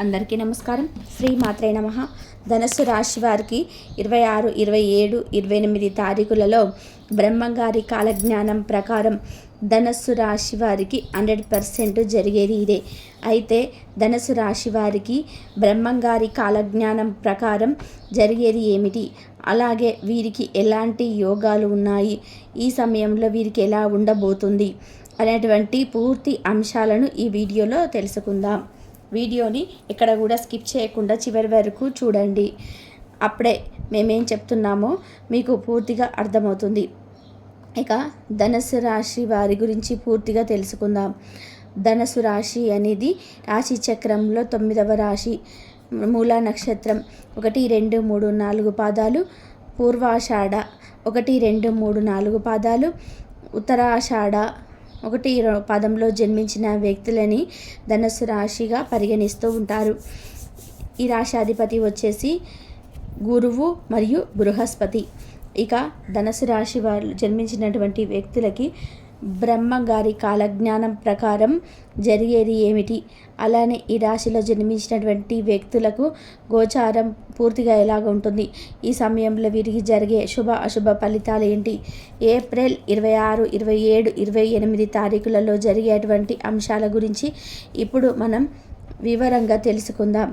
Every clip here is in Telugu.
అందరికీ నమస్కారం. శ్రీ మాత్రే నమః. ధనస్సు రాశి వారికి 26, 27, 28 తారీఖులలో బ్రహ్మంగారి కాలజ్ఞానం ప్రకారం ధనస్సు రాశి వారికి 100% జరిగేది ఇదే. అయితే ధనస్సు రాశి వారికి బ్రహ్మంగారి కాలజ్ఞానం ప్రకారం జరిగేది ఏమిటి, అలాగే వీరికి ఎలాంటి యోగాలు ఉన్నాయి, ఈ సమయంలో వీరికి ఎలా ఉండబోతుంది అనేటువంటి పూర్తి అంశాలను ఈ వీడియోలో తెలుసుకుందాం. వీడియోని ఎక్కడ కూడా స్కిప్ చేయకుండా చివరి వరకు చూడండి. అప్పుడే మేమేం చెప్తున్నామో మీకు పూర్తిగా అర్థమవుతుంది. ఇక ధనుసు రాశి వారి గురించి పూర్తిగా తెలుసుకుందాం. ధనుసు రాశి అనేది రాశి చక్రంలో 9వ రాశి. మూలా నక్షత్రం 1, 2, 3, 4 పాదాలు, పూర్వాషాఢ 1, 2, 3, 4 పాదాలు, ఉత్తరాషాఢ 1 పదంలో జన్మించిన వ్యక్తులని ధనుస్సు రాశిగా పరిగణిస్తూ ఉంటారు. ఈ రాశి అధిపతి వచ్చేసి గురువు మరియు బృహస్పతి. ఇక ధనుస్సు రాశి వాళ్ళు జన్మించినటువంటి వ్యక్తులకి బ్రహ్మంగారి కాలజ్ఞానం ప్రకారం జరిగేది ఏమిటి, అలానే ఈ రాశిలో జన్మించినటువంటి వ్యక్తులకు గోచారం పూర్తిగా ఎలాగ ఉంటుంది, ఈ సమయంలో వీరికి జరిగే శుభ అశుభ ఫలితాలు ఏంటి, ఏప్రిల్ 26, 27, 28 తారీఖులలో జరిగేటువంటి అంశాల గురించి ఇప్పుడు మనం వివరంగా తెలుసుకుందాం.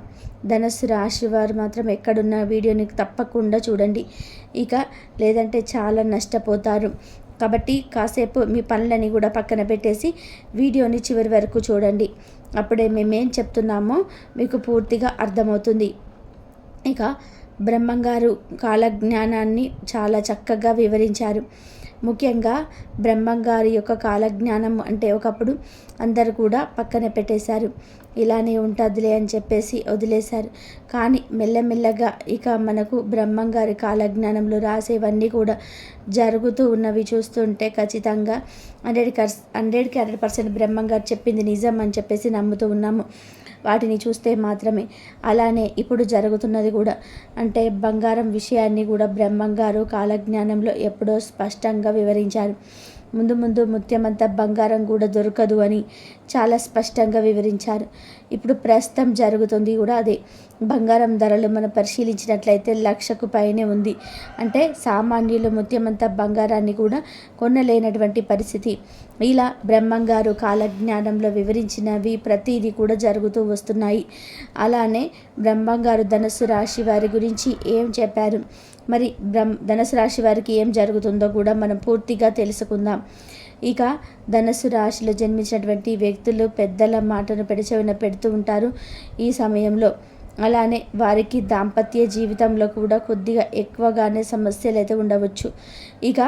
ధనుస్సు రాశి వారు మాత్రం ఎక్కడున్న వీడియోని తప్పకుండా చూడండి, ఇక లేదంటే చాలా నష్టపోతారు. కాబట్టి కాసేపు మీ పనులని కూడా పక్కన పెట్టేసి వీడియోని చివరి వరకు చూడండి. అప్పుడే మేమేం చెప్తున్నామో మీకు పూర్తిగా అర్థమవుతుంది. ఇక బ్రహ్మంగారు కాలజ్ఞానాన్ని చాలా చక్కగా వివరించారు. ముఖ్యంగా బ్రహ్మంగారి యొక్క కాలజ్ఞానం అంటే ఒకప్పుడు అందరు కూడా పక్కన పెట్టేశారు, ఇలానే ఉంటుందిలే అని చెప్పేసి వదిలేశారు. కానీ మెల్లమెల్లగా ఇక మనకు బ్రహ్మంగారి కాలజ్ఞానంలో రాసేవన్నీ కూడా జరుగుతూ ఉన్నవి చూస్తుంటే ఖచ్చితంగా 100కి 100% బ్రహ్మంగారు చెప్పింది నిజం అని చెప్పేసి నమ్ముతూ ఉన్నాము. వాటిని చూస్తే మాత్రమే. అలానే ఇప్పుడు జరుగుతున్నది కూడా, అంటే బంగారం విషయాన్ని కూడా బ్రహ్మంగారు కాలజ్ఞానంలో ఎప్పుడో స్పష్టంగా వివరించారు. ముందు ముందు ముత్యమంతా బంగారం కూడా దొరకదు అని చాలా స్పష్టంగా వివరించారు. ఇప్పుడు ప్రస్తుతం జరుగుతుంది కూడా అదే. బంగారం ధరలు మనం పరిశీలించినట్లయితే 1,00,000కు పైనే ఉంది. అంటే సామాన్యులు ముత్యమంతా బంగారాన్ని కూడా కొనలేనటువంటి పరిస్థితి. ఇలా బ్రహ్మంగారు కాలజ్ఞానంలో వివరించినవి ప్రతిదీ కూడా జరుగుతూ వస్తున్నాయి. అలానే బ్రహ్మంగారు ధనుస్సు రాశి వారి గురించి ఏం చెప్పారు, మరి ధనుస్సు రాశి వారికి ఏం జరుగుతుందో కూడా మనం పూర్తిగా తెలుసుకుందాం. ఇక ధనుస్సు రాశిలో జన్మించినటువంటి వ్యక్తులు పెద్దల మాటను పెడచెవిన పెడుతూ ఉంటారు ఈ సమయంలో. అలానే వారికి దాంపత్య జీవితంలో కూడా కొద్దిగా ఎక్కువగానే సమస్యలు అయితే ఉండవచ్చు. ఇక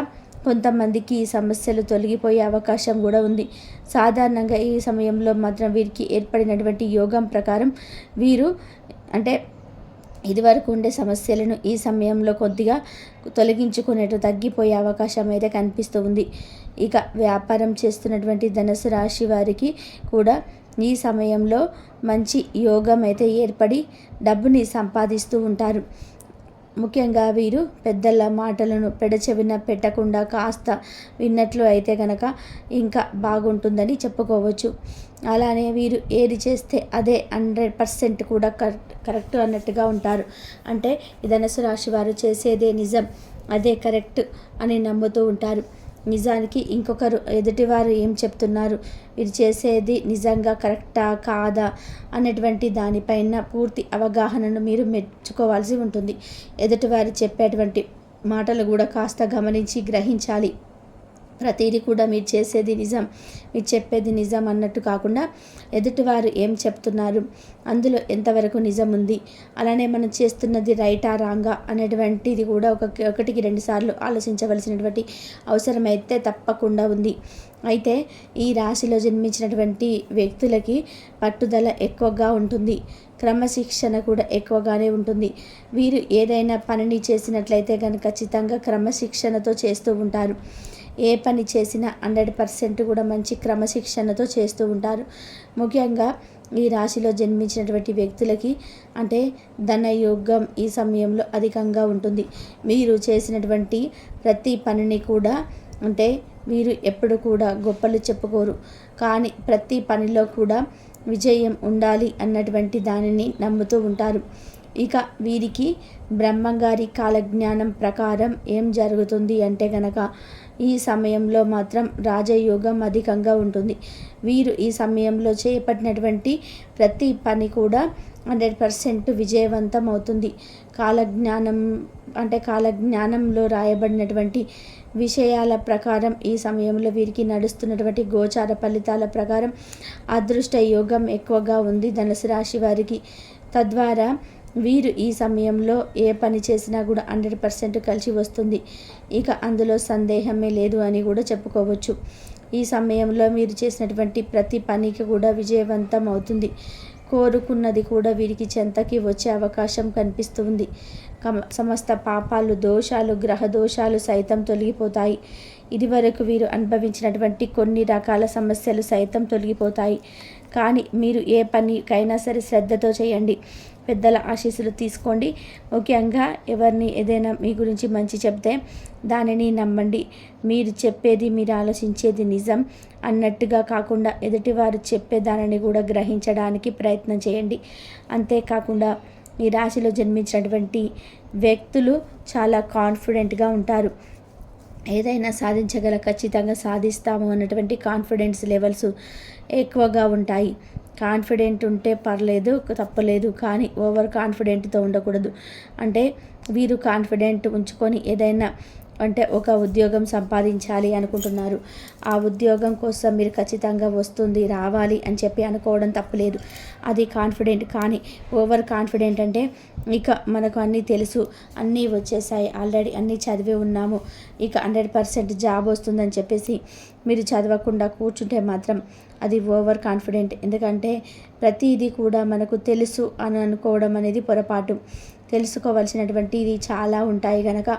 కొంతమందికి ఈ సమస్యలు తొలగిపోయే అవకాశం కూడా ఉంది. సాధారణంగా ఈ సమయంలో మాత్రం వీరికి ఏర్పడినటువంటి యోగం ప్రకారం వీరు అంటే ఇదివరకు ఉండే సమస్యలను ఈ సమయంలో కొద్దిగా తొలగించుకునేట్టు తగ్గిపోయే అవకాశం అయితే కనిపిస్తూ ఉంది. ఇక వ్యాపారం చేస్తున్నటువంటి ధనుస్సు రాశి వారికి కూడా ఈ సమయంలో మంచి యోగం అయితే ఏర్పడి డబ్బుని సంపాదిస్తూ ఉంటారు. ముఖ్యంగా వీరు పెద్దల మాటలను పెడచెవిన పెట్టకుండా కాస్త విన్నట్లు అయితే కనుక ఇంకా బాగుంటుందని చెప్పుకోవచ్చు. అలానే వీరు ఏది చేస్తే అదే 100% కూడా కరెక్ట్ అన్నట్టుగా ఉంటారు. అంటే ఈ ధనుస్సు రాశి వారు చేసేదే నిజం, అదే కరెక్ట్ అని నమ్ముతూ ఉంటారు. నిజానికి ఇంకొకరు ఎదుటివారు ఏం చెప్తున్నారు, వీరు చేసేది నిజంగా కరెక్టా కాదా అనేటువంటి దానిపైన పూర్తి అవగాహనను మీరు మెచ్చుకోవాల్సి ఉంటుంది. ఎదుటివారు చెప్పేటువంటి మాటలు కూడా కాస్త గమనించి గ్రహించాలి. ప్రతిదీ కూడా మీరు చేసేది నిజం, మీరు చెప్పేది నిజం అన్నట్టు కాకుండా ఎదుటివారు ఏం చెప్తున్నారు, అందులో ఎంతవరకు నిజం ఉంది, అలానే మనం చేస్తున్నది రైటా రాంగా అనేటువంటిది కూడా ఒకటికి 2 సార్లు ఆలోచించవలసినటువంటి అవసరం అయితే తప్పకుండా ఉంది. అయితే ఈ రాశిలో జన్మించినటువంటి వ్యక్తులకి పట్టుదల ఎక్కువగా ఉంటుంది, క్రమశిక్షణ కూడా ఎక్కువగానే ఉంటుంది. వీరు ఏదైనా పనిని చేసినట్లయితే కనుక ఖచ్చితంగా క్రమశిక్షణతో చేస్తూ ఉంటారు. ఏ పని చేసినా 100% కూడా మంచి క్రమశిక్షణతో చేస్తూ ఉంటారు. ముఖ్యంగా ఈ రాశిలో జన్మించినటువంటి వ్యక్తులకి అంటే ధనయోగం ఈ సమయంలో అధికంగా ఉంటుంది. మీరు చేసినటువంటి ప్రతి పనిని కూడా అంటే వీరు ఎప్పుడు కూడా గొప్పలు చెప్పుకోరు, కానీ ప్రతి పనిలో కూడా విజయం ఉండాలి అన్నటువంటి దానిని నమ్ముతూ ఉంటారు. ఇక వీరికి బ్రహ్మంగారి కాలజ్ఞానం ప్రకారం ఏం జరుగుతుంది అంటే గనక ఈ సమయంలో మాత్రం రాజయోగం అధికంగా ఉంటుంది. వీరు ఈ సమయంలో చేపట్టినటువంటి ప్రతి పని కూడా 100% విజయవంతం అవుతుంది. కాలజ్ఞానంలో రాయబడినటువంటి విషయాల ప్రకారం ఈ సమయంలో వీరికి నడుస్తున్నటువంటి గోచార ఫలితాల ప్రకారం అదృష్ట యోగం ఎక్కువగా ఉంది ధనుసు రాశి వారికి. తద్వారా వీరు ఈ సమయంలో ఏ పని చేసినా కూడా 100% కలిసి వస్తుంది. ఇక అందులో సందేహమే లేదు అని కూడా చెప్పుకోవచ్చు. ఈ సమయంలో మీరు చేసినటువంటి ప్రతి పనికి కూడా విజయవంతం అవుతుంది. కోరుకున్నది కూడా వీరికి చెంతకి వచ్చే అవకాశం కనిపిస్తుంది. సమస్త పాపాలు, దోషాలు, గ్రహ దోషాలు సైతం తొలగిపోతాయి. ఇదివరకు వీరు అనుభవించినటువంటి కొన్ని రకాల సమస్యలు సైతం తొలగిపోతాయి. కానీ మీరు ఏ పనికైనా సరే శ్రద్ధతో చేయండి. పెద్దల ఆశీస్సులు తీసుకోండి. ముఖ్యంగా ఎవరిని ఏదైనా మీ గురించి మంచి చెప్తే దానిని నమ్మండి. మీరు చెప్పేది, మీరు ఆలోచించేది నిజం అన్నట్టుగా కాకుండా ఎదుటివారు చెప్పేదానిని కూడా గ్రహించడానికి ప్రయత్నం చేయండి. అంతేకాకుండా ఈ రాశిలో జన్మించినటువంటి వ్యక్తులు చాలా కాన్ఫిడెంట్గా ఉంటారు. ఏదైనా ఖచ్చితంగా సాధిస్తాము అన్నటువంటి కాన్ఫిడెన్స్ లెవెల్స్ ఎక్కువగా ఉంటాయి. కాన్ఫిడెంట్ ఉంటే పర్లేదు, తప్పలేదు, కానీ ఓవర్ కాన్ఫిడెంట్తో ఉండకూడదు. అంటే వీరు కాన్ఫిడెంట్ ఉంచుకొని ఏదైనా ఒక ఉద్యోగం సంపాదించాలి అనుకుంటున్నారు. ఆ ఉద్యోగం కోసం మీరు ఖచ్చితంగా రావాలి అని చెప్పి అనుకోవడం తప్పులేదు. అది కాన్ఫిడెంట్. కానీ ఓవర్ కాన్ఫిడెంట్ అంటే ఇక మనకు అన్నీ తెలుసు, అన్నీ వచ్చేసాయి, ఆల్రెడీ అన్నీ చదివి ఉన్నాము, ఇక 100% జాబ్ వస్తుందని చెప్పేసి మీరు చదవకుండా కూర్చుంటే మాత్రం అది ఓవర్ కాన్ఫిడెంట్. ఎందుకంటే ప్రతిదీ కూడా మనకు తెలుసు అని అనుకోవడం అనేది పొరపాటు. తెలుసుకోవాల్సినటువంటిది చాలా ఉంటాయి కనుక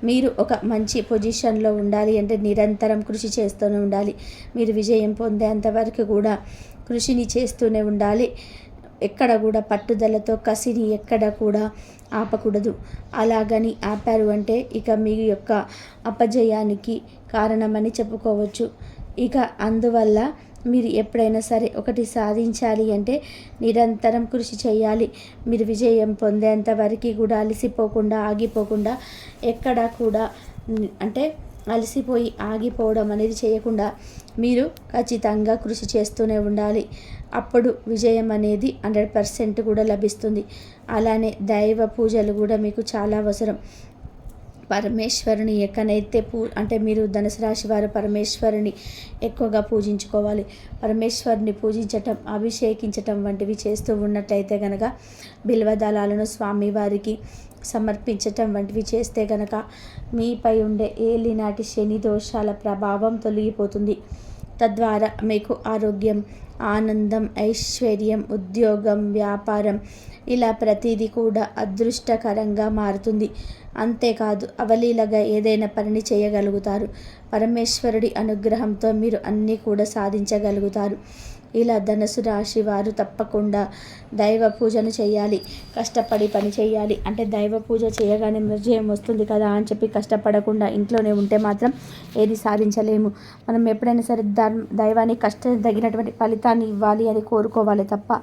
మీరు ఒక మంచి పొజిషన్లో ఉండాలి అంటే నిరంతరం కృషి చేస్తూనే ఉండాలి. మీరు విజయం పొందేంతవరకు కూడా కృషిని చేస్తూనే ఉండాలి. ఎక్కడ కూడా పట్టుదలతో కసిని ఎక్కడ కూడా ఆపకూడదు. అలాగని ఆపారు అంటే ఇక మీ యొక్క అపజయానికి కారణమని చెప్పుకోవచ్చు. ఇక అందువల్ల మీరు ఎప్పుడైనా సరే ఒకటి సాధించాలి అంటే నిరంతరం కృషి చేయాలి. మీరు విజయం పొందేంత వరకు కూడా అలసిపోకుండా, ఆగిపోకుండా, ఎక్కడా కూడా అలసిపోయి ఆగిపోవడం అనేది చేయకుండా మీరు ఖచ్చితంగా కృషి చేస్తూనే ఉండాలి. అప్పుడు విజయం అనేది 100% కూడా లభిస్తుంది. అలానే దైవ పూజలు కూడా మీకు చాలా అవసరం. పరమేశ్వరుని ఎక్కడైతే మీరు ధనుసు రాశి వారు పరమేశ్వరుని ఎక్కువగా పూజించుకోవాలి. పరమేశ్వరుని పూజించటం, అభిషేకించటం వంటివి చేస్తూ ఉన్నట్లయితే కనుక బిల్వదళాలను స్వామివారికి సమర్పించటం వంటివి చేస్తే కనుక మీపై ఉండే ఏలినాటి శని దోషాల ప్రభావం తొలగిపోతుంది. తద్వారా మీకు ఆరోగ్యం, ఆనందం, ఐశ్వర్యం, ఉద్యోగం, వ్యాపారం ఇలా ప్రతిదీ కూడా అదృష్టకరంగా మారుతుంది. అంతేకాదు అవలీలగా ఏదైనా పనిని చేయగలుగుతారు. పరమేశ్వరుడి అనుగ్రహంతో మీరు అన్నీ కూడా సాధించగలుగుతారు. ఇలా ధనుసు రాశి వారు తప్పకుండా దైవ పూజను చేయాలి. కష్టపడి పని చేయాలి. దైవ పూజ చేయగానే విజయం వస్తుంది కదా అని చెప్పి కష్టపడకుండా ఇంట్లోనే ఉంటే మాత్రం ఏది సాధించలేము. మనం ఎప్పుడైనా సరే దైవానికి తగినటువంటి ఫలితాన్ని ఇవ్వాలి అని కోరుకోవాలి తప్ప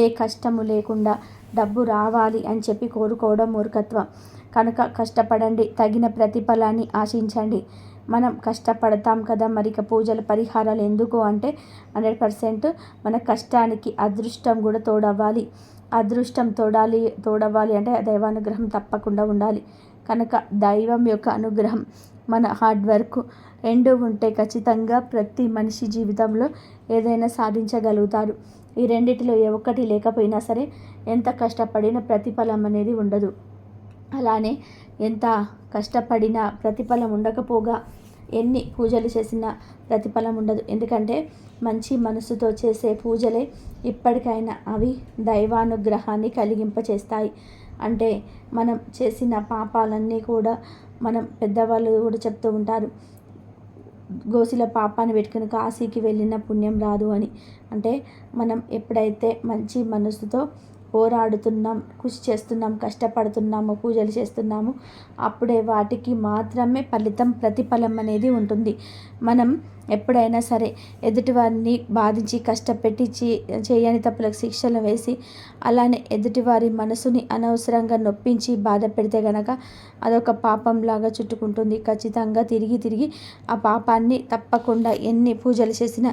ఏ కష్టము లేకుండా డబ్బు రావాలి అని చెప్పి కోరుకోవడం మూర్ఖత్వం. కనుక కష్టపడండి, తగిన ప్రతిఫలాన్ని ఆశించండి. మనం కష్టపడతాం కదా, మరి పూజల పరిహారాలు ఎందుకు అంటే 100% మన కష్టానికి అదృష్టం కూడా తోడవ్వాలి. అదృష్టం తోడవ్వాలి అంటే దైవానుగ్రహం తప్పకుండా ఉండాలి. కనుక దైవం యొక్క అనుగ్రహం, మన హార్డ్ వర్క్ రెండు ఉంటే ఖచ్చితంగా ప్రతి మనిషి జీవితంలో ఏదైనా సాధించగలుగుతారు. ఈ రెండిటిలో ఏ ఒక్కటి లేకపోయినా సరే ఎంత కష్టపడినా ప్రతిఫలం అనేది ఉండదు. అలానే ఎంత కష్టపడినా ప్రతిఫలం ఉండకపోగా ఎన్ని పూజలు చేసినా ప్రతిఫలం ఉండదు. ఎందుకంటే మంచి మనసుతో చేసే పూజలే ఇప్పటికైనా అవి దైవానుగ్రహాన్ని కలిగింపచేస్తాయి. మనం చేసిన పాపాలన్నీ కూడా పెద్దవాళ్ళు కూడా చెప్తూ ఉంటారు, గోసిల పాపాన్ని పెట్టుకుని కాశీకి వెళ్ళిన పుణ్యం రాదు అని. మనం ఎప్పుడైతే మంచి మనసుతో పోరాడుతున్నాం, కృషి చేస్తున్నాం, కష్టపడుతున్నాము, పూజలు చేస్తున్నాము, అప్పుడే వాటికి మాత్రమే ప్రతిఫలం అనేది ఉంటుంది. మనం ఎప్పుడైనా సరే ఎదుటివారిని బాధించి కష్టపెట్టి చేయని తప్పులకు శిక్షలు వేసి అలానే ఎదుటివారి మనసుని అనవసరంగా నొప్పించి బాధ పెడితే గనక అదొక పాపంలాగా చుట్టుకుంటుంది. ఖచ్చితంగా తిరిగి ఆ పాపాన్ని తప్పకుండా ఎన్ని పూజలు చేసినా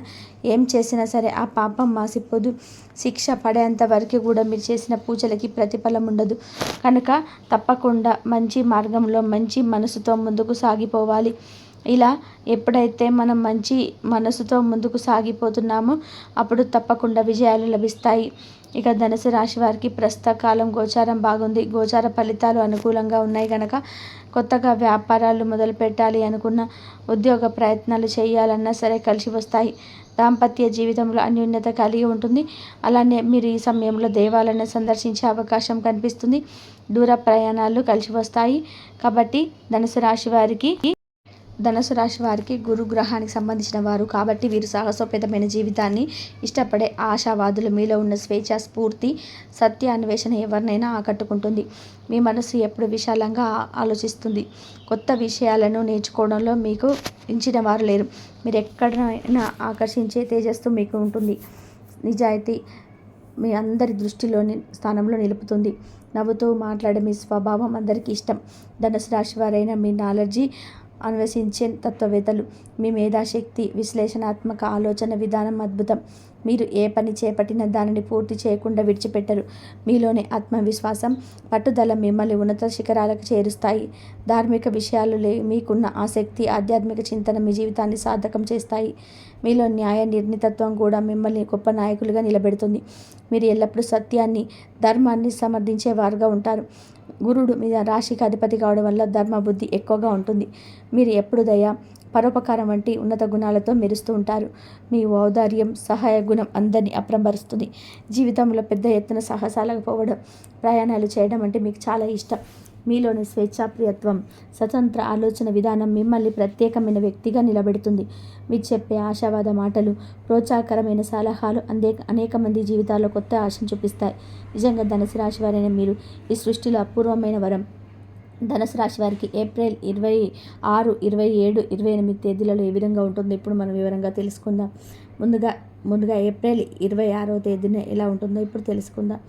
ఏం చేసినా సరే ఆ పాపం మాసిపోదు. శిక్ష పడేంత వరకు కూడా మీరు చేసిన పూజలకి ప్రతిఫలం ఉండదు. కనుక తప్పకుండా మంచి మార్గంలో మంచి మనసుతో ముందుకు సాగిపోవాలి. ఇలా ఎప్పుడైతే మనం మంచి మనసుతో ముందుకు సాగిపోతున్నామో అప్పుడు తప్పకుండా విజయాలు లభిస్తాయి. ఇక ధనుసు రాశి వారికి ప్రస్తుత కాలం గోచారం బాగుంది. గోచార ఫలితాలు అనుకూలంగా ఉన్నాయి కనుక కొత్తగా వ్యాపారాలు మొదలు పెట్టాలి అనుకున్న, ఉద్యోగ ప్రయత్నాలు చేయాలన్నా సరే కలిసి వస్తాయి. దాంపత్య జీవితంలో అన్యోన్యత కలిగి ఉంటుంది. అలానే మీరు ఈ సమయంలో దేవాలయాన్ని సందర్శించే అవకాశం కనిపిస్తుంది. దూర ప్రయాణాలు కలిసి వస్తాయి. కాబట్టి ధనుసు రాశి వారికి గురుగ్రహానికి సంబంధించిన వారు కాబట్టి వీరు సాహసోపేతమైన జీవితాన్ని ఇష్టపడే ఆశావాదులు. మీలో ఉన్న స్వేచ్ఛ, స్ఫూర్తి, సత్య అన్వేషణ ఎవరినైనా ఆకట్టుకుంటుంది. మీ మనసు ఎప్పుడు విశాలంగా ఆలోచిస్తుంది. కొత్త విషయాలను నేర్చుకోవడంలో మీకు మించిన వారు లేరు. మీరు ఎక్కడైనా ఆకర్షించే తేజస్సు మీకు ఉంటుంది. నిజాయితీ మీ అందరి దృష్టిలోని స్థానంలో నిలుపుతుంది. నవ్వుతూ మాట్లాడే మీ స్వభావం అందరికీ ఇష్టం. ధనుసు రాశి వారైన మీ నాలెడ్జి అన్వేషించే తత్వవేత్తలు. మీ మేధాశక్తి, విశ్లేషణాత్మక ఆలోచన విధానం అద్భుతం. మీరు ఏ పని చేపట్టినా దానిని పూర్తి చేయకుండా విడిచిపెట్టరు. మీలోని ఆత్మవిశ్వాసం, పట్టుదల మిమ్మల్ని ఉన్నత శిఖరాలకు చేరుస్తాయి. ధార్మిక విషయాలు మీకున్న ఆసక్తి, ఆధ్యాత్మిక చింతన మీ జీవితాన్ని సార్థకం చేస్తాయి. మీలో న్యాయ నిర్ణీతత్వం కూడా మిమ్మల్ని గొప్ప నాయకులుగా నిలబెడుతుంది. మీరు ఎల్లప్పుడూ సత్యాన్ని, ధర్మాన్ని సమర్థించేవారుగా ఉంటారు. గురుడు మీ రాశికి అధిపతి కావడం వల్ల ధర్మబుద్ధి ఎక్కువగా ఉంటుంది. మీరు ఎప్పుడు దయ, పరోపకారం వంటి ఉన్నత గుణాలతో మెరుస్తూ ఉంటారు. మీ ఔదార్యం, సహాయ గుణం అందరినీ అప్రంబరుస్తుంది. జీవితంలో పెద్ద ఎత్తున సాహసాలకు పోవడం, ప్రయాణాలు చేయడం అంటే మీకు చాలా ఇష్టం. మీలోని స్వేచ్ఛాప్రియత్వం, స్వతంత్ర ఆలోచన విధానం మిమ్మల్ని ప్రత్యేకమైన వ్యక్తిగా నిలబెడుతుంది. మీరు చెప్పే ఆశావాద మాటలు, ప్రోత్సాహకరమైన సలహాలు అనేక మంది జీవితాల్లో కొత్త ఆశను చూపిస్తాయి. నిజంగా ధనుసు రాశి వారైన మీరు ఈ సృష్టిలో అపూర్వమైన వరం. ధనుసు రాశి వారికి ఏప్రిల్ 26, 27, 28 తేదీలలో ఏ విధంగా ఉంటుందో ఇప్పుడు మనం వివరంగా తెలుసుకుందాం. ముందుగా ఏప్రిల్ 26వ తేదీన ఎలా ఉంటుందో ఇప్పుడు తెలుసుకుందాం.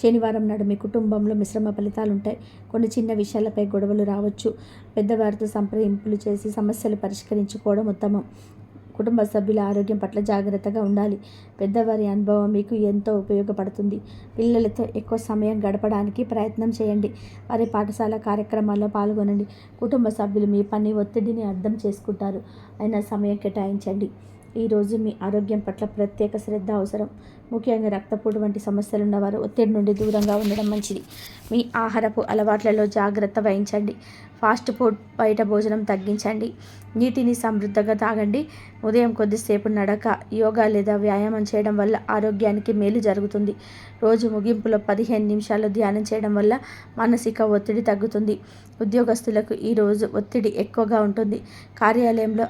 శనివారం నాడు మీ కుటుంబంలో మిశ్రమ ఫలితాలు ఉంటాయి. కొన్ని చిన్న విషయాలపై గొడవలు రావచ్చు. పెద్దవారితో సంప్రదింపులు చేసి సమస్యలు పరిష్కరించుకోవడం ఉత్తమం. కుటుంబ సభ్యుల ఆరోగ్యం పట్ల జాగ్రత్తగా ఉండాలి. పెద్దవారి అనుభవం మీకు ఎంతో ఉపయోగపడుతుంది. పిల్లలతో ఎక్కువ సమయం గడపడానికి ప్రయత్నం చేయండి. వారి పాఠశాల కార్యక్రమాల్లో పాల్గొనండి. కుటుంబ సభ్యులు మీ పని ఒత్తిడిని అర్థం చేసుకుంటారు. అయినా సమయం కేటాయించండి. ఈరోజు మీ ఆరోగ్యం పట్ల ప్రత్యేక శ్రద్ధ అవసరం. ముఖ్యంగా రక్తపోటు వంటి సమస్యలు ఉన్నవారు ఒత్తిడి నుండి దూరంగా ఉండడం మంచిది. మీ ఆహారపు అలవాట్లలో జాగ్రత్త వహించండి. ఫాస్ట్ ఫుడ్, బయట భోజనం తగ్గించండి. నీటిని సమృద్ధిగా తాగండి. ఉదయం కొద్దిసేపు నడక, యోగా లేదా వ్యాయామం చేయడం వల్ల ఆరోగ్యానికి మేలు జరుగుతుంది. రోజు ముగింపులో 15 నిమిషాలు ధ్యానం చేయడం వల్ల మానసిక ఒత్తిడి తగ్గుతుంది. ఉద్యోగస్తులకు ఈరోజు ఒత్తిడి ఎక్కువగా ఉంటుంది. కార్యాలయంలో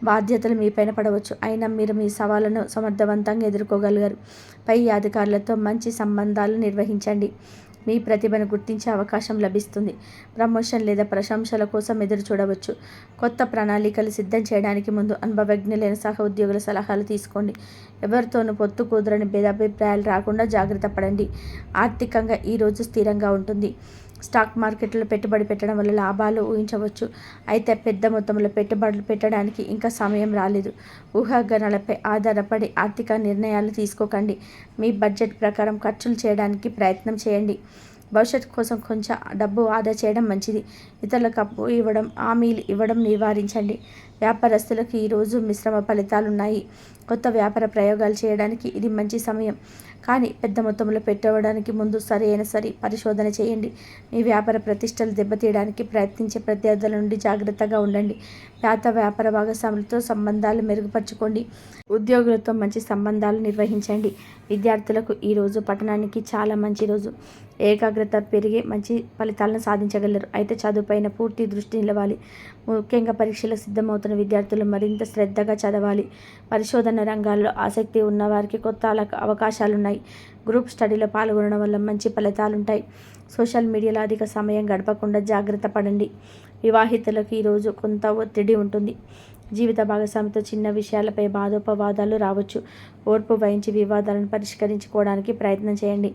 బాధ్యతలు మీపైన పడవచ్చు. అయినా మీరు మీ సవాళ్లను సమర్థవంతంగా ఎదుర్కోగలిగారు. పై అధికారులతో మంచి సంబంధాలు నిర్వహించండి. మీ ప్రతిభను గుర్తించే అవకాశం లభిస్తుంది. ప్రమోషన్ లేదా ప్రశంసల కోసం ఎదురు చూడవచ్చు. కొత్త ప్రణాళికలు సిద్ధం చేయడానికి ముందు అనుభవజ్ఞులైన సహ ఉద్యోగుల సలహాలు తీసుకోండి. ఎవరితోనూ పొత్తు కుదరని భేదాభిప్రాయాలు రాకుండా జాగ్రత్త పడండి. ఆర్థికంగా ఈరోజు స్థిరంగా ఉంటుంది. స్టాక్ మార్కెట్లో పెట్టుబడి పెట్టడం వల్ల లాభాలు ఊహించవచ్చు. అయితే పెద్ద మొత్తంలో పెట్టుబడులు పెట్టడానికి ఇంకా సమయం రాలేదు. ఊహాగానాలపై ఆధారపడి ఆర్థిక నిర్ణయాలు తీసుకోకండి. మీ బడ్జెట్ ప్రకారం ఖర్చులు చేయడానికి ప్రయత్నం చేయండి. భవిష్యత్తు కోసం కొంచెం డబ్బు ఆదా చేయడం మంచిది. ఇతరులకు అప్పు ఇవ్వడం, హామీలు ఇవ్వడం నివారించండి. వ్యాపారస్తులకు ఈరోజు మిశ్రమ ఫలితాలున్నాయి. కొత్త వ్యాపార ప్రయోగాలు చేయడానికి ఇది మంచి సమయం. కానీ పెద్ద మొత్తంలో పెట్టడానికి ముందు సరైన పరిశోధన చేయండి. మీ వ్యాపార ప్రతిష్టలు దెబ్బతీయడానికి ప్రయత్నించే ప్రత్యర్థుల నుండి జాగ్రత్తగా ఉండండి. పాత వ్యాపార భాగస్వాములతో సంబంధాలు మెరుగుపరచుకోండి. ఉద్యోగులతో మంచి సంబంధాలు నిర్వహించండి. విద్యార్థులకు ఈరోజు పఠనానికి చాలా మంచి రోజు. ఏకాగ్రత పెరిగి మంచి ఫలితాలను సాధించగలరు. అయితే చదువుపైన పూర్తి దృష్టి నిలవాలి. ముఖ్యంగా పరీక్షలకు సిద్ధమవుతున్న విద్యార్థులు మరింత శ్రద్ధగా చదవాలి. పరిశోధన రంగాల్లో ఆసక్తి ఉన్నవారికి కొత్త అవకాశాలున్నాయి. గ్రూప్ స్టడీలో పాల్గొనడం వల్ల మంచి ఫలితాలుంటాయి. సోషల్ మీడియాలో అధిక సమయం గడపకుండా జాగ్రత్త పడండి. వివాహితులకు ఈరోజు కొంత ఒత్తిడి ఉంటుంది. జీవిత భాగస్వామితో చిన్న విషయాలపై వాదోపవాదాలు రావచ్చు. ఓర్పు వహించి వివాదాలను పరిష్కరించుకోవడానికి ప్రయత్నం చేయండి.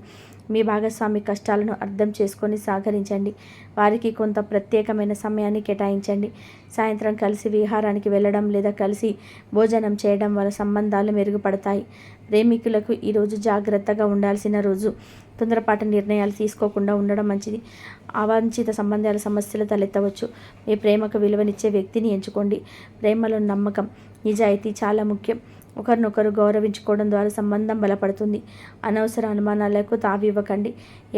మీ భాగస్వామి కష్టాలను అర్థం చేసుకొని సహకరించండి. వారికి కొంత ప్రత్యేకమైన సమయాన్ని కేటాయించండి. సాయంత్రం కలిసి విహారానికి వెళ్ళడం లేదా కలిసి భోజనం చేయడం వల్ల సంబంధాలు మెరుగుపడతాయి. ప్రేమికులకు ఈరోజు జాగ్రత్తగా ఉండాల్సిన రోజు. తొందరపాటు నిర్ణయాలు తీసుకోకుండా ఉండడం మంచిది. అవాంఛిత సంబంధాల సమస్యలు తలెత్తవచ్చు. మీ ప్రేమకు విలువనిచ్చే వ్యక్తిని ఎంచుకోండి. ప్రేమలో నమ్మకం, నిజాయితీ చాలా ముఖ్యం. ఒకరినొకరు గౌరవించుకోవడం ద్వారా సంబంధం బలపడుతుంది. అనవసర అనుమానాలకు తావివ్వకండి.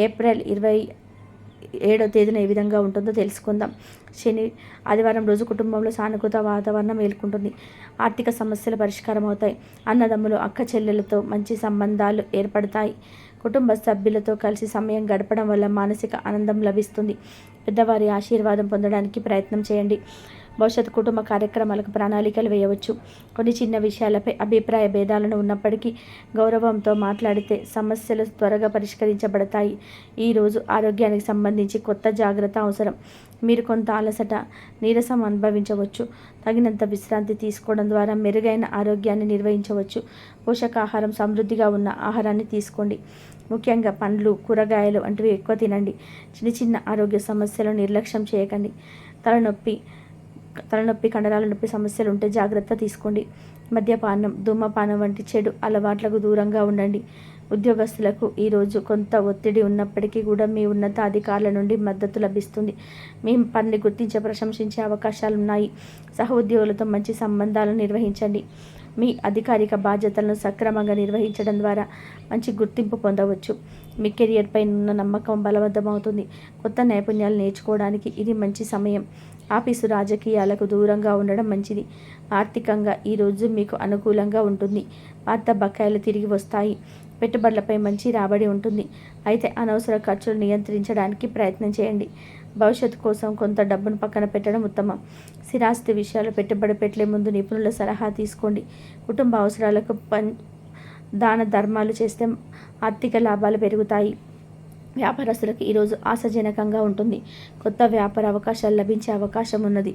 ఏప్రిల్ 27వ తేదీన ఏ విధంగా ఉంటుందో తెలుసుకుందాం. ఆదివారం రోజు కుటుంబంలో సానుకూల వాతావరణం మేల్కొంటుంది. ఆర్థిక సమస్యలు పరిష్కారం అవుతాయి. అన్నదమ్ములు, అక్క చెల్లెలతో మంచి సంబంధాలు ఏర్పడతాయి. కుటుంబ సభ్యులతో కలిసి సమయం గడపడం వల్ల మానసిక ఆనందం లభిస్తుంది. పెద్దవారి ఆశీర్వాదం పొందడానికి ప్రయత్నం చేయండి. భవిష్యత్ కుటుంబ కార్యక్రమాలకు ప్రణాళికలు వేయవచ్చు. కొన్ని చిన్న విషయాలపై అభిప్రాయ భేదాలను ఉన్నప్పటికీ గౌరవంతో మాట్లాడితే సమస్యలు త్వరగా పరిష్కరించబడతాయి. ఈరోజు ఆరోగ్యానికి సంబంధించి కొత్త జాగ్రత్త అవసరం. మీరు కొంత అలసట, నీరసం అనుభవించవచ్చు. తగినంత విశ్రాంతి తీసుకోవడం ద్వారా మెరుగైన ఆరోగ్యాన్ని నిర్వహించవచ్చు. పోషకాహారం సమృద్ధిగా ఉన్న ఆహారాన్ని తీసుకోండి. ముఖ్యంగా పండ్లు, కూరగాయలు వంటివి ఎక్కువ తినండి. చిన్న చిన్న ఆరోగ్య సమస్యలను నిర్లక్ష్యం చేయకండి. తలనొప్పి, కండరాల నొప్పి సమస్యలు ఉంటే జాగ్రత్త తీసుకోండి. మద్యపానం, ధూమపానం వంటి చెడు అలవాట్లకు దూరంగా ఉండండి. ఉద్యోగస్తులకు ఈరోజు కొంత ఒత్తిడి ఉన్నప్పటికీ కూడా మీ ఉన్నత అధికారుల నుండి మద్దతు లభిస్తుంది. మీ పనిని గుర్తించే, ప్రశంసించే అవకాశాలున్నాయి. సహ ఉద్యోగులతో మంచి సంబంధాలను నిర్వహించండి. మీ అధికారిక బాధ్యతలను సక్రమంగా నిర్వహించడం ద్వారా మంచి గుర్తింపు పొందవచ్చు. మీ కెరియర్పై ఉన్న నమ్మకం బలవంతమవుతుంది. కొత్త నైపుణ్యాలు నేర్చుకోవడానికి ఇది మంచి సమయం. ఆఫీసు రాజకీయాలకు దూరంగా ఉండడం మంచిది. ఆర్థికంగా ఈరోజు మీకు అనుకూలంగా ఉంటుంది. పాత బకాయిలు తిరిగి వస్తాయి. పెట్టుబడులపై మంచి రాబడి ఉంటుంది. అయితే అనవసర ఖర్చులు నియంత్రించడానికి ప్రయత్నం చేయండి. భవిష్యత్తు కోసం కొంత డబ్బును పక్కన పెట్టడం ఉత్తమం. స్థిరాస్తి విషయాలు పెట్టుబడి పెట్టే ముందు నిపుణుల సలహా తీసుకోండి. కుటుంబ అవసరాలకు దాన ధర్మాలు చేస్తే ఆర్థిక లాభాలు పెరుగుతాయి. వ్యాపారస్తులకు ఈరోజు ఆశాజనకంగా ఉంటుంది. కొత్త వ్యాపార అవకాశాలు లభించే అవకాశం ఉన్నది.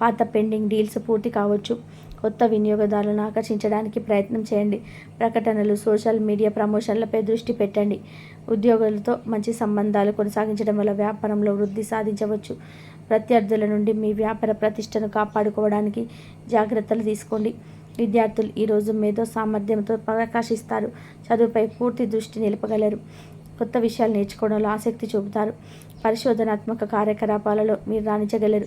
పాత పెండింగ్ డీల్స్ పూర్తి కావచ్చు. కొత్త వినియోగదారులను ఆకర్షించడానికి ప్రయత్నం చేయండి. ప్రకటనలు, సోషల్ మీడియా ప్రమోషన్లపై దృష్టి పెట్టండి. ఉద్యోగులతో మంచి సంబంధాలు కొనసాగించడం వల్ల వ్యాపారంలో వృద్ధి సాధించవచ్చు. ప్రత్యర్థుల నుండి మీ వ్యాపార ప్రతిష్టను కాపాడుకోవడానికి జాగ్రత్తలు తీసుకోండి. విద్యార్థులు ఈరోజు మేధో సామర్థ్యంతో ప్రకాశిస్తారు. చదువుపై పూర్తి దృష్టి నిలపగలరు. కొత్త విషయాలు నేర్చుకోవడంలో ఆసక్తి చూపుతారు. పరిశోధనాత్మక కార్యకలాపాలలో మీరు రాణించగలరు.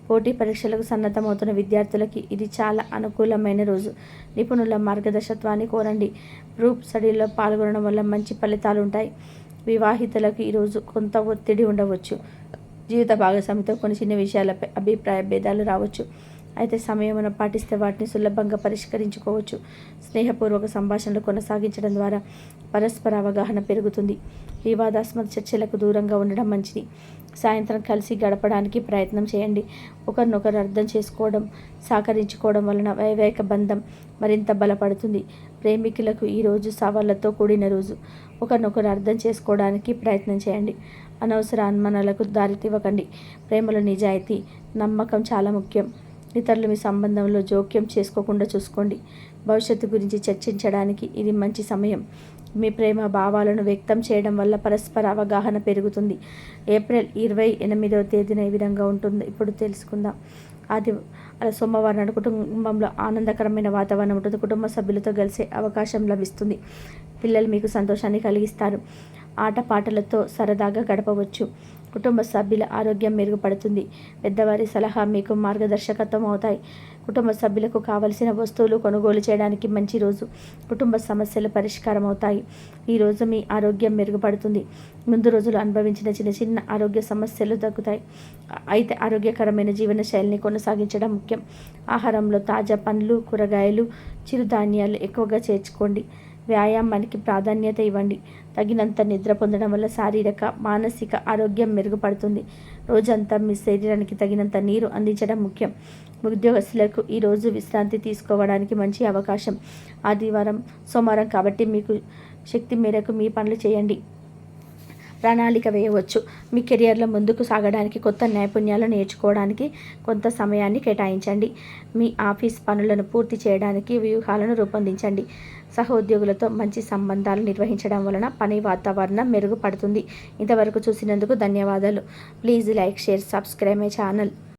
పోటీ పరీక్షలకు సన్నద్ధమవుతున్న విద్యార్థులకి ఇది చాలా అనుకూలమైన రోజు. నిపుణుల మార్గదర్శకత్వాన్ని కోరండి. గ్రూప్ స్టడీలో పాల్గొనడం వల్ల మంచి ఫలితాలు ఉంటాయి. వివాహితులకు ఈరోజు కొంత ఒత్తిడి ఉండవచ్చు. జీవిత భాగస్వామితో కొన్ని చిన్న విషయాలపై అభిప్రాయ భేదాలు రావచ్చు. అయితే సమయమును పాటిస్తే వాటిని సులభంగా పరిష్కరించుకోవచ్చు. స్నేహపూర్వక సంభాషణలు కొనసాగించడం ద్వారా పరస్పర అవగాహన పెరుగుతుంది. వివాదాస్పద చర్చలకు దూరంగా ఉండడం మంచిది. సాయంత్రం కలిసి గడపడానికి ప్రయత్నం చేయండి. ఒకరినొకరు అర్థం చేసుకోవడం, సహకరించుకోవడం వలన వైవాహిక బంధం మరింత బలపడుతుంది. ప్రేమికులకు ఈరోజు సవాళ్లతో కూడిన రోజు. ఒకరినొకరు అర్థం చేసుకోవడానికి ప్రయత్నం చేయండి. అనవసర అనుమానాలకు దారితీవ్వకండి. ప్రేమలో నిజాయితీ, నమ్మకం చాలా ముఖ్యం. ఇతరులు మీ సంబంధంలో జోక్యం చేసుకోకుండా చూసుకోండి. భవిష్యత్తు గురించి చర్చించడానికి ఇది మంచి సమయం. మీ ప్రేమ భావాలను వ్యక్తం చేయడం వల్ల పరస్పర అవగాహన పెరుగుతుంది. ఏప్రిల్ 28వ తేదీన ఏ విధంగా ఉంటుందో ఇప్పుడు తెలుసుకుందాం. సోమవారం నాడు కుటుంబంలో ఆనందకరమైన వాతావరణం ఉంటుంది. కుటుంబ సభ్యులతో కలిసే అవకాశం లభిస్తుంది. పిల్లలు మీకు సంతోషాన్ని కలిగిస్తారు. ఆటపాటలతో సరదాగా గడపవచ్చు. కుటుంబ సభ్యుల ఆరోగ్యం మెరుగుపడుతుంది. పెద్దవారి సలహా మీకు మార్గదర్శకత్వం అవుతాయి. కుటుంబ సభ్యులకు కావలసిన వస్తువులు కొనుగోలు చేయడానికి మంచి రోజు. కుటుంబ సమస్యలు పరిష్కారం అవుతాయి. ఈరోజు మీ ఆరోగ్యం మెరుగుపడుతుంది. ముందు రోజులు అనుభవించిన చిన్న చిన్న ఆరోగ్య సమస్యలు తగ్గుతాయి. అయితే ఆరోగ్యకరమైన జీవన శైలిని కొనసాగించడం ముఖ్యం. ఆహారంలో తాజా పండ్లు, కూరగాయలు, చిరుధాన్యాలు ఎక్కువగా చేర్చుకోండి. వ్యాయామానికి ప్రాధాన్యత ఇవ్వండి. తగినంత నిద్ర పొందడం వల్ల శారీరక, మానసిక ఆరోగ్యం మెరుగుపడుతుంది. రోజంతా మీ శరీరానికి తగినంత నీరు అందించడం ముఖ్యం. ఉద్యోగస్తులకు ఈరోజు విశ్రాంతి తీసుకోవడానికి మంచి అవకాశం. సోమవారం కాబట్టి మీకు శక్తి మేరకు మీ పనులు చేయండి. ప్రణాళిక వేయవచ్చు. మీ కెరియర్లో ముందుకు సాగడానికి, కొత్త నైపుణ్యాలు నేర్చుకోవడానికి కొంత సమయాన్ని కేటాయించండి. మీ ఆఫీస్ పనులను పూర్తి చేయడానికి వ్యూహాలను రూపొందించండి. సహోద్యోగులతో మంచి సంబంధాలు నిర్వహించడం వలన పని వాతావరణం మెరుగుపడుతుంది. ఇంతవరకు చూసినందుకు ధన్యవాదాలు. Please like, share, subscribe my channel.